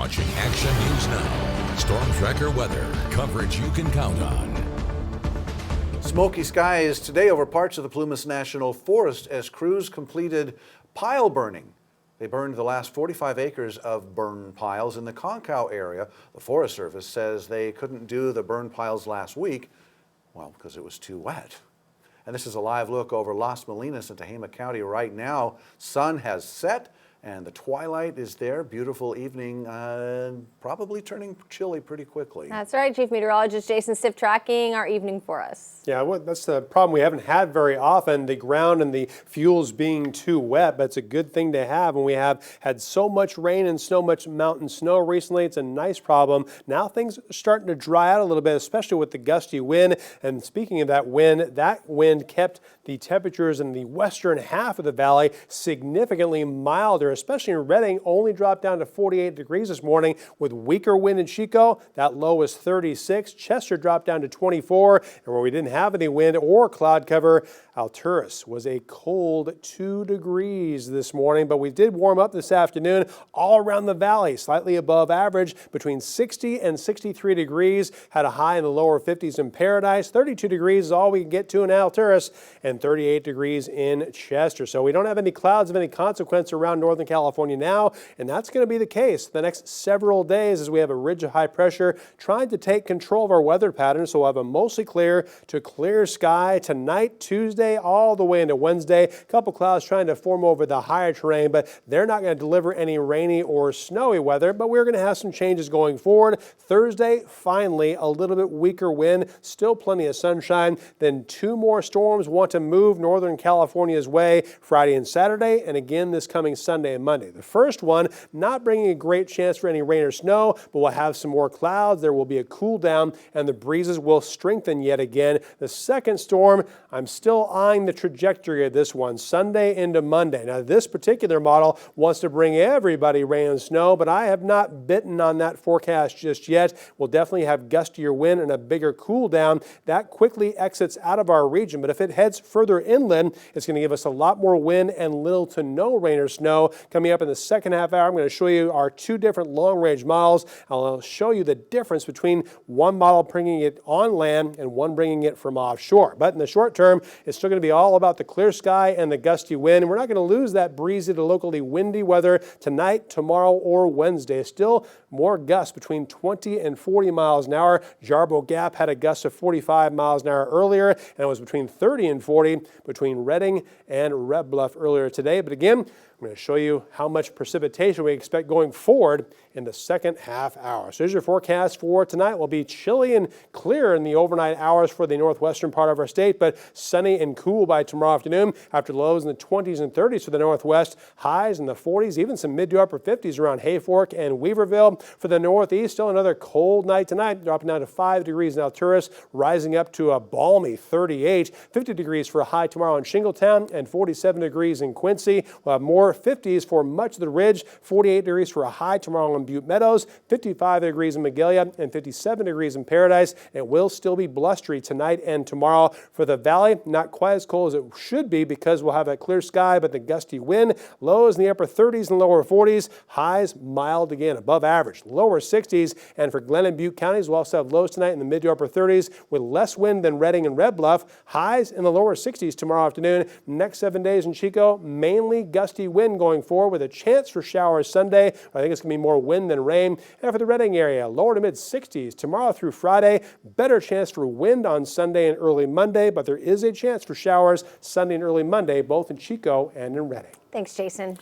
watching Action News Now. Storm Tracker weather, coverage you can count on. Smoky skies today over parts of the Plumas National Forest as crews completed pile burning. They burned the last 45 acres of burn piles in the Concow area. The Forest Service says they couldn't do the burn piles last week, well, because it was too wet. And this is a live look over Las Molinas in Tehama County right now. Sun has set and the twilight is there. Beautiful evening, probably turning chilly pretty quickly. That's right. Chief Meteorologist Jason Stiff tracking our evening for us. Yeah, well, that's the problem we haven't had very often, the ground and the fuels being too wet, but it's a good thing to have when we have had so much rain and so much mountain snow recently. It's a nice problem. Now things are starting to dry out a little bit, especially with the gusty wind. And speaking of that wind kept the temperatures in the western half of the valley significantly milder, especially in Redding, only dropped down to 48 degrees this morning with weaker wind in Chico. That low was 36. Chester dropped down to 24, and where we didn't have any wind or cloud cover, Alturas was a cold 2 degrees this morning, but we did warm up this afternoon all around the valley, slightly above average, between 60 and 63 degrees, had a high in the lower 50s in Paradise, 32 degrees is all we can get to in Alturas, and 38 degrees in Chester. So we don't have any clouds of any consequence around Northern California now, and that's going to be the case the next several days as we have a ridge of high pressure trying to take control of our weather pattern. So we'll have a mostly clear to clear sky tonight, Tuesday, all the way into Wednesday. A couple clouds trying to form over the higher terrain, but they're not going to deliver any rainy or snowy weather, but we're going to have some changes going forward. Thursday, finally, a little bit weaker wind, still plenty of sunshine. Then 2 more storms want to move Northern California's way Friday and Saturday, and again this coming Sunday and Monday. The first one, not bringing a great chance for any rain or snow, but we'll have some more clouds. There will be a cool down, and the breezes will strengthen yet again. The second storm, I'm still eyeing the trajectory of this one, Sunday into Monday. Now, this particular model wants to bring everybody rain and snow, but I have not bitten on that forecast just yet. We'll definitely have gustier wind and a bigger cool down. That quickly exits out of our region, but if it heads further inland, it's going to give us a lot more wind and little to no rain or snow. Coming up in the second half hour, I'm going to show you our 2 different long-range models. I'll show you the difference between one model bringing it on land and one bringing it from offshore. But in the short term, it's still going to be all about the clear sky and the gusty wind. We're not going to lose that breezy to locally windy weather tonight, tomorrow, or Wednesday. Still more gusts between 20 and 40 miles an hour. Jarbo Gap had a gust of 45 miles an hour earlier, and it was between 30 and 40 between Redding and Red Bluff earlier today. But again, I'm going to show you how much precipitation we expect going forward in the second half hour. So here's your forecast for tonight. Will be chilly and clear in the overnight hours for the northwestern part of our state, but sunny and cool by tomorrow afternoon after lows in the 20s and 30s for the northwest, highs in the 40s, even some mid to upper 50s around Hayfork and Weaverville. For the northeast, still another cold night tonight, dropping down to 5 degrees in Alturas, rising up to a balmy 38, 50 degrees for a high tomorrow in Shingletown, and 47 degrees in Quincy. We'll have more 50s for much of the ridge, 48 degrees for a high tomorrow in Butte Meadows, 55 degrees in Magalia, and 57 degrees in Paradise. It will still be blustery tonight and tomorrow. For the valley, not quite as cold as it should be because we'll have that clear sky, but the gusty wind, lows in the upper 30s and lower 40s, highs mild again, above average, lower 60s. And for Glen and Butte counties, we'll also have lows tonight in the mid to upper 30s with less wind than Redding and Red Bluff, highs in the lower 60s tomorrow afternoon. Next 7 days in Chico, mainly gusty wind going forward with a chance for showers Sunday. I think it's going to be more wind than rain. And for the Redding area, lower to mid 60s tomorrow through Friday. Better chance for wind on Sunday and early Monday, but there is a chance for showers Sunday and early Monday, both in Chico and in Redding. Thanks, Jason.